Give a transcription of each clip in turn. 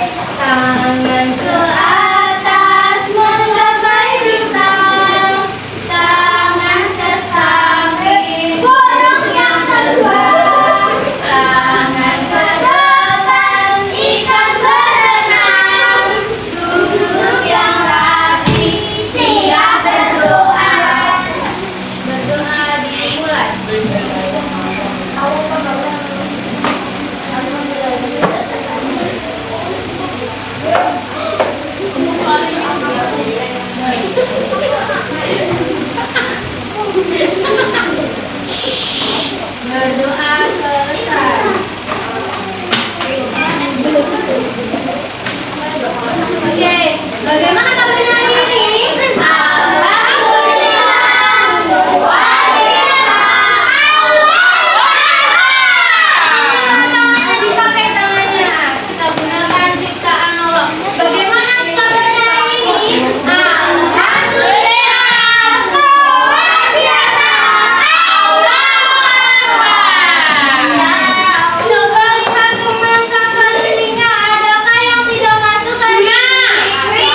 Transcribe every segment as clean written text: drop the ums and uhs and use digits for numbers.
Tangan ke atas menggapai bintang, tangan ke samping burung yang terbang, tangan ke depan ikan berenang, duduk yang rapi siap berdoa. Berdoa dimulai. Berdoa selesai. Oke, bagaimana kabarnya hari ini? Alhamdulillah, luar biasa. Tangannya dipakai tangannya. Kita gunakan ciptaan Allah. Bagaimana kabarnya hari ini? Alhamdulillah, luar biasa. Coba lihat teman sekelilingnya, adakah yang tidak masuk hari ini?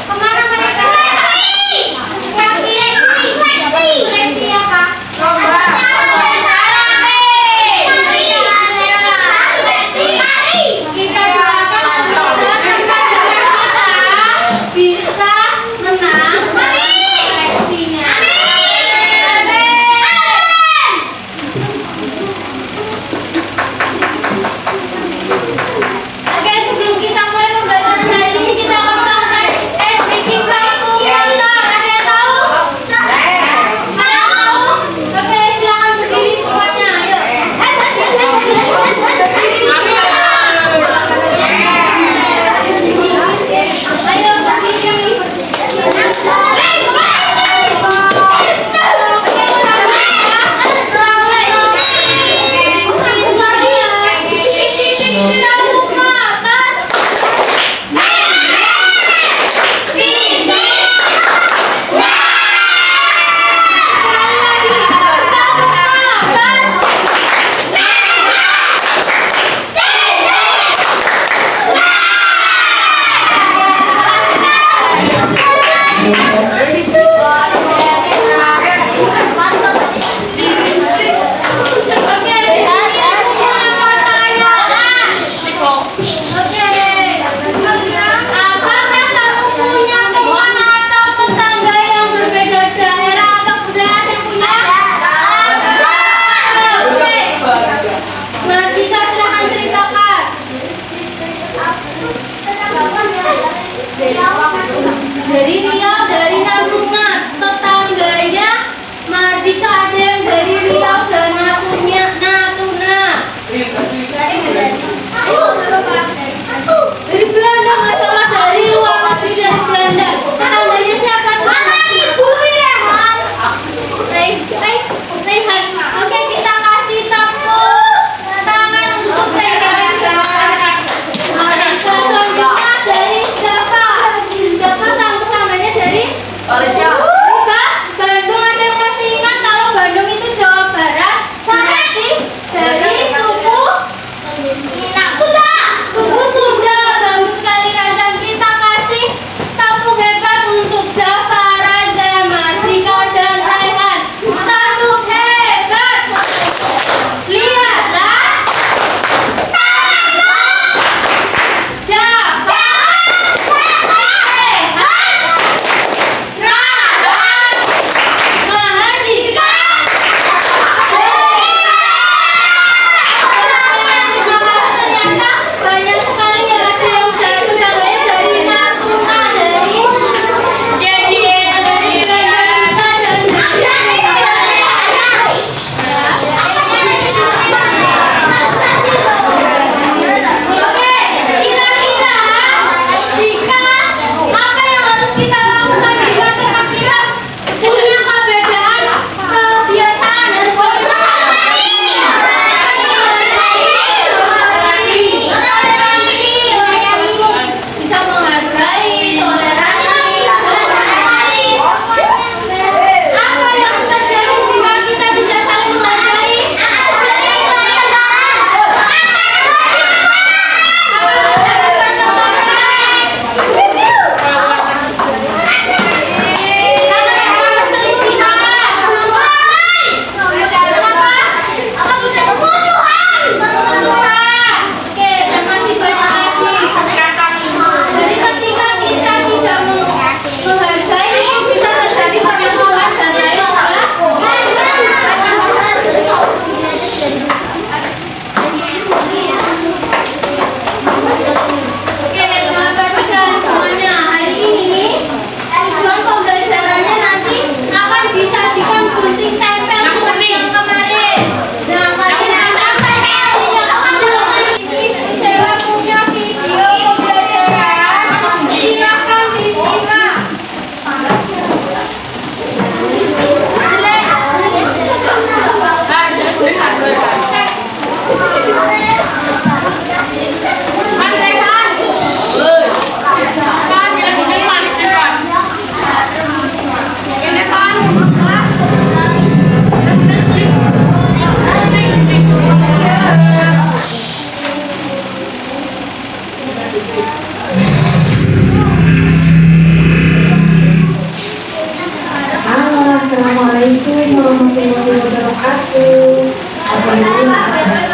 Kemana mereka? Seleksi apa?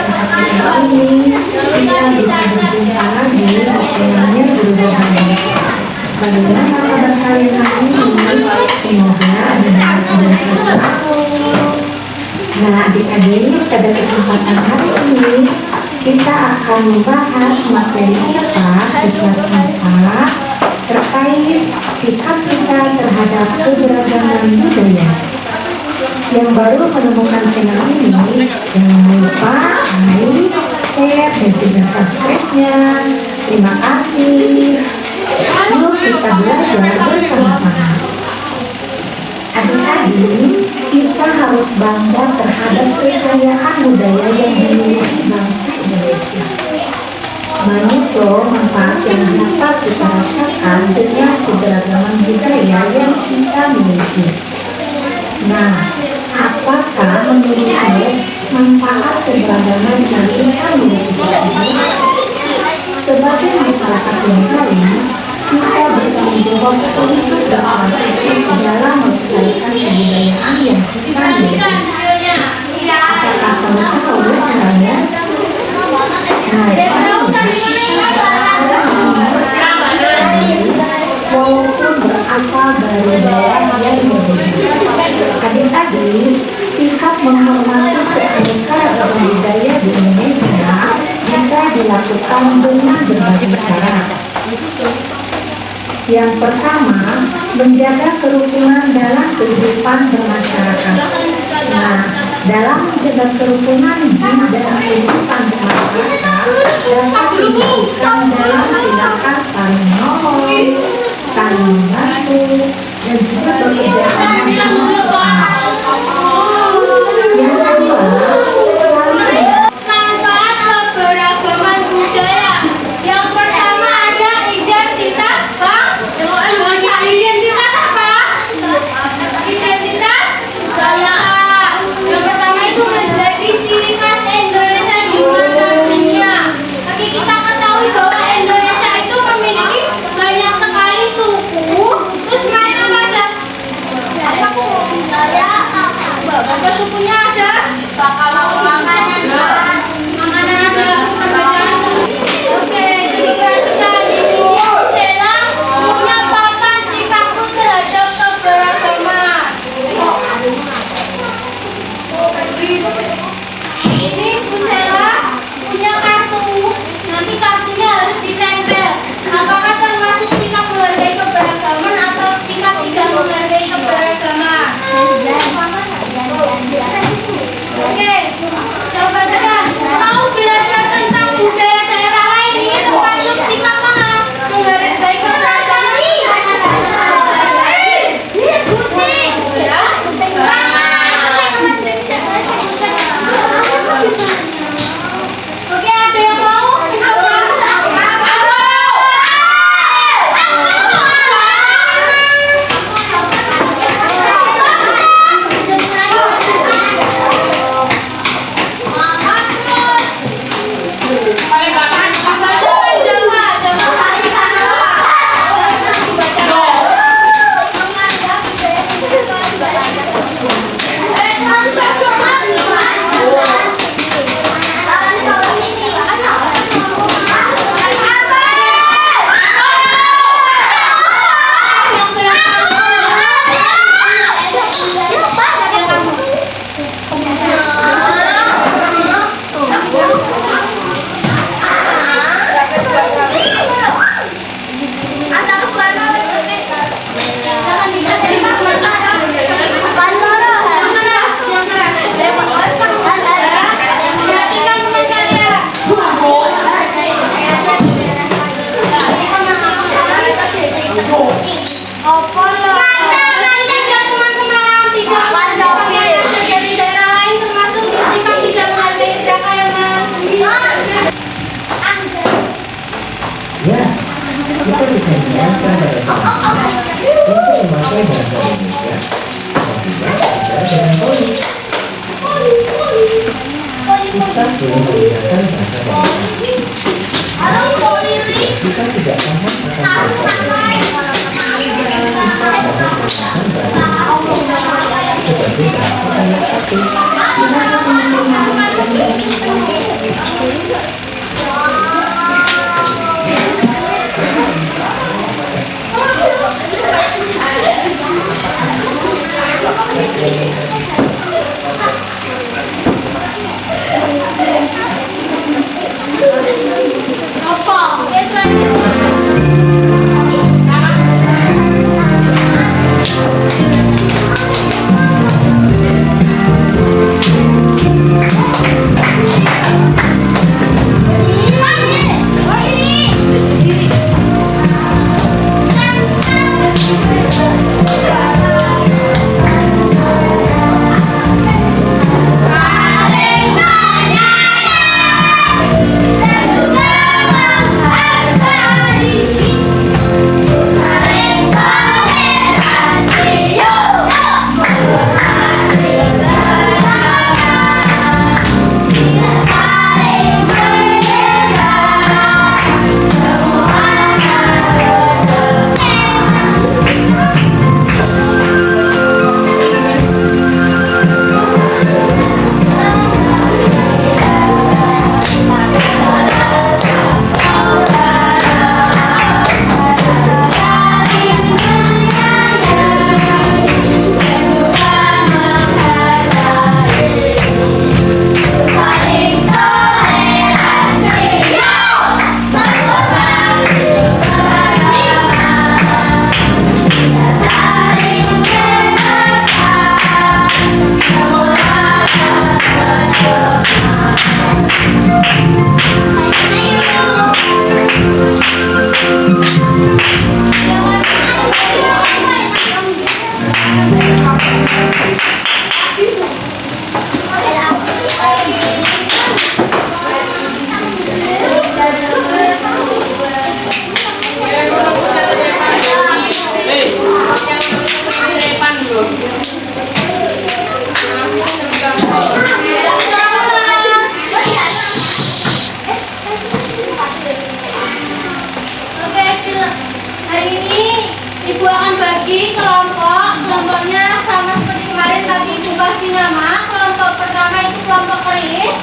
kita ini kita bisa berjumpa lagi di channelnya Berubah Banyak. Bagaimana kabar kalian hari ini? Semoga ada selalu. Nah, adik-adik, pada kesempatan hari ini kita akan membahas materi kita di kelas 4 terkait sikap kita terhadap keberagaman budaya. Yang baru menemukan channel ini, jangan lupa like, share, dan juga subscribe-nya. Terima kasih. Yuk kita belajar bersama-sama. Adik-adik, kita harus bangga terhadap kekayaan budaya yang dimiliki bangsa Indonesia. Banyak loh manfaat yang dapat kita rasakan dengan keberagaman budaya yang kita miliki. Nah, apakah menurutmu manfaat keberagaman yang kita miliki tersebut? Sebagai masyarakat yang lain, kita bertanggung jawab untuk berpartisipasi dalam melestarikan kebudayaan yang kita miliki. Apakah kamu tahu caranya? Walaupun berasal dari daerah yang berbeda. Adik-adik, sikap menghormati keanekaragaman budaya di Indonesia bisa dilakukan dengan berbagai cara. Yang pertama, menjaga kerukunan dalam kehidupan bermasyarakat. Nah, dalam menjaga kerukunan di dalam kehidupan bermasyarakat dapat dilakukan dalam tindakan saling menolong, saling membantu, dan juga bekerja sama dengan sesama. Yang kedua, saling manfaat keberagaman budaya. Yang pertama ada identitas bangsa. Identitas apa? Identitas budaya. Yang pertama itu menjadi ciri khas Indonesia di mata dunia. Tapi kita ketahui bahwa Indonesia itu memiliki banyak sekali suku. Terus mereka baca apa sukunya ada? Makanan ada. Oke, jadi perhatikan di sini Stella menyampaikan sikapku terhadap keberagaman. Ini Bu Stella punya kartu. Nanti kartunya harus ditempel. Apakah termasuk sikap menghargai keberagaman atau sikap tidak menghargai keberagaman? Oke, coba dengar. Mau belajar tentang budaya daerah lain ini termasuk sikap mana? Menghargai keberagaman. Ya? Oke, ada yang mau? Ya, kita bisa mendengarkan dari teman-teman untuk memakai bahasa Indonesia apabila bicara dengan Poli. Kita boleh menggunakan bahasa Indonesia. Kita tidak paham akan bahasa Indonesia. Kita dapat menggunakan bahasa Indonesia sebagai bahasa ayat 1.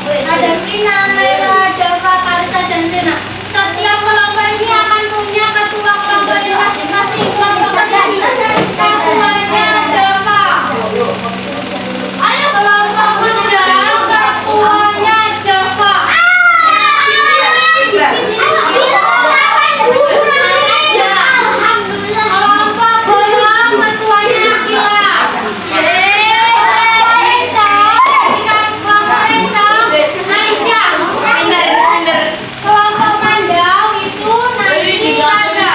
ada Vina, Naila, Dava, Karisa, dan Sena. Setiap kelompok ini akan punya ketua kelompoknya masing-masing. Kelompoknya ketuanya Dava. Ayo kelompok muda, ketuanya Dava. Kelompok bolong, ketuanya Akila. Kelompok mandau itu Naisi Raza.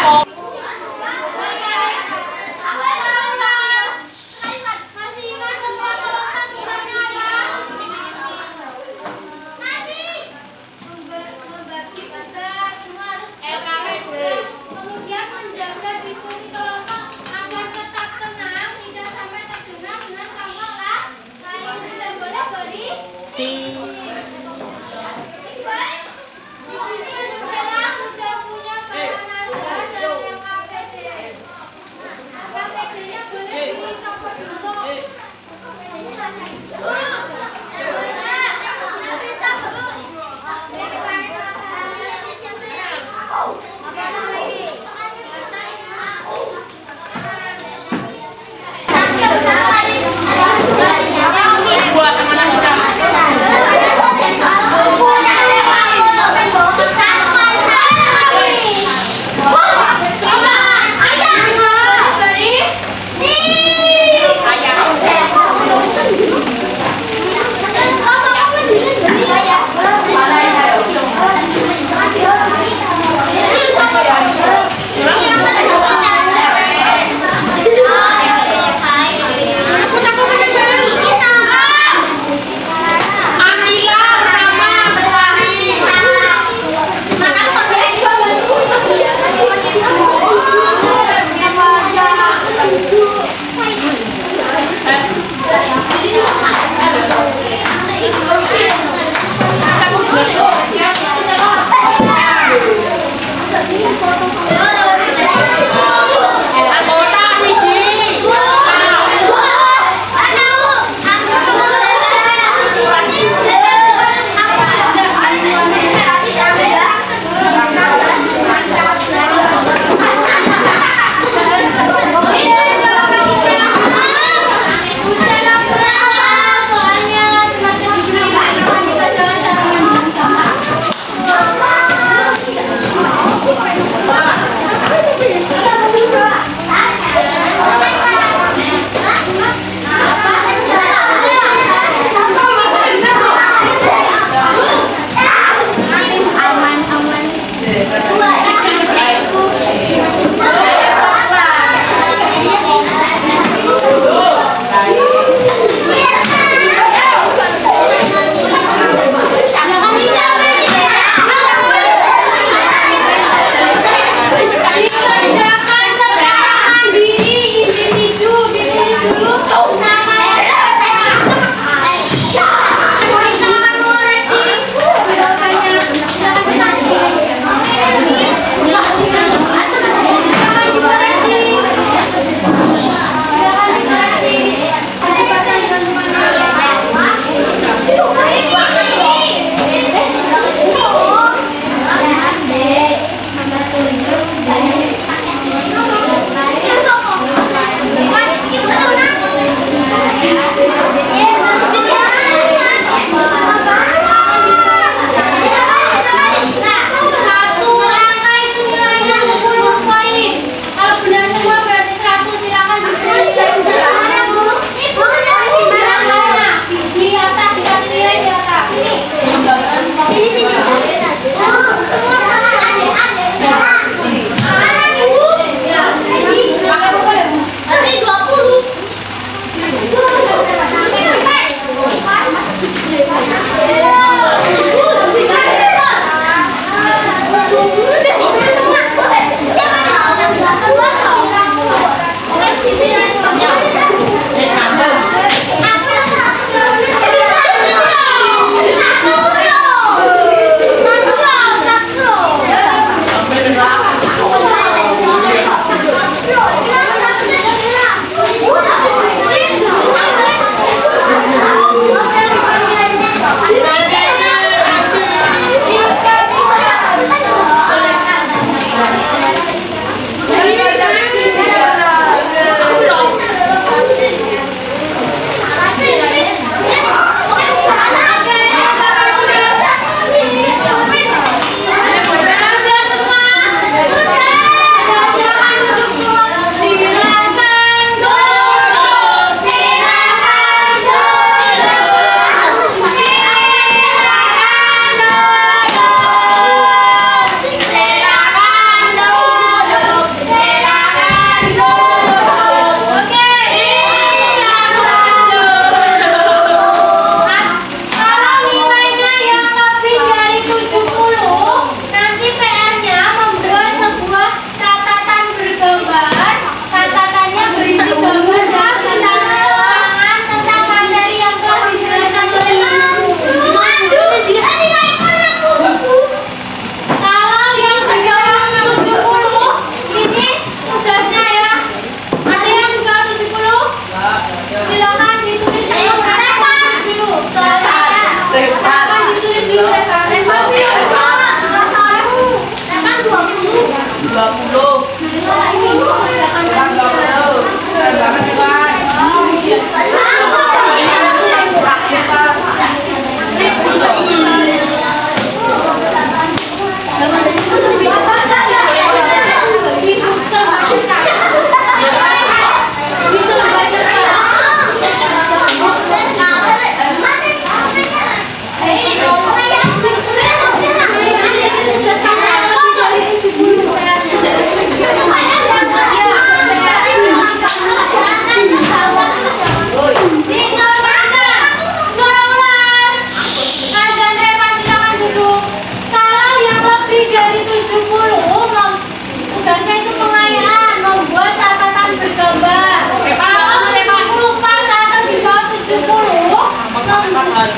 Coba, kalau ibu lupa saat di bawah 70,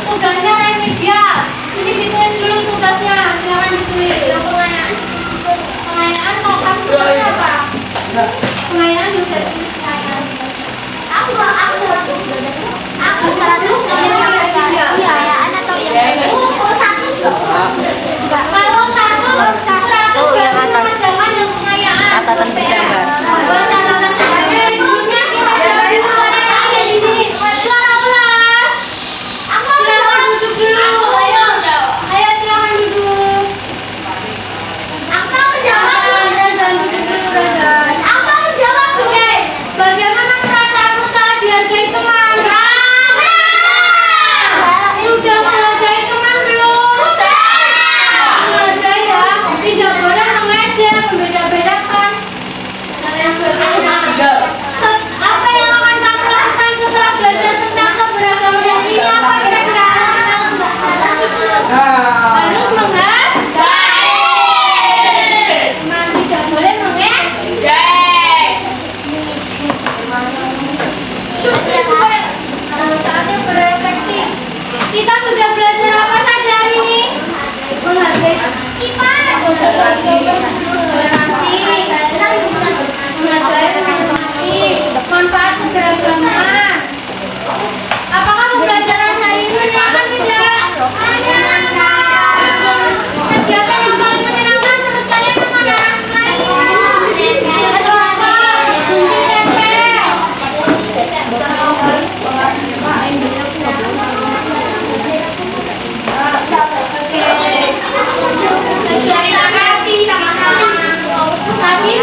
tugasnya remedial. Jadi ditulis dulu tugasnya, silakan ditulis. Pengayaan kalau kamu tugasnya apa? Pengayaan juga tulis pengayaan. Aku 100 pengayaan atau yang kalau 100 Kalau satu berarti mengerjakan yang pengayaan. Catatan bergambar. Buat catatan bergambar. Sebelumnya kita jawab dulu pertanyaannya di sini. Suara kelas. Silakan duduk dulu. Ayo silakan duduk. Razan, duduk dulu Razan. Oke. Bagaimana perasaanmu saat dihargai teman? Sudah menghargai teman belum? Menghargai ya. Tidak boleh mengejek, membeda-bedakan dan lain sebagainya. Apa yang akan kamu lakukan setelah belajar tentang keberagaman ini? Apa kira-kira? Harus menghargai. Teman tidak boleh mengejek. Saatnya berefleksi. Kita sudah belajar apa saja hari ini? Menghargai toleransi, menghargai menghormati, manfaat keberagaman. Apakah pembelajaran hari ini menyenangkan tidak? Kegiatan yang paling menyenangkan menurut kalian yang mana? Gunting tempel. Oke. Tadi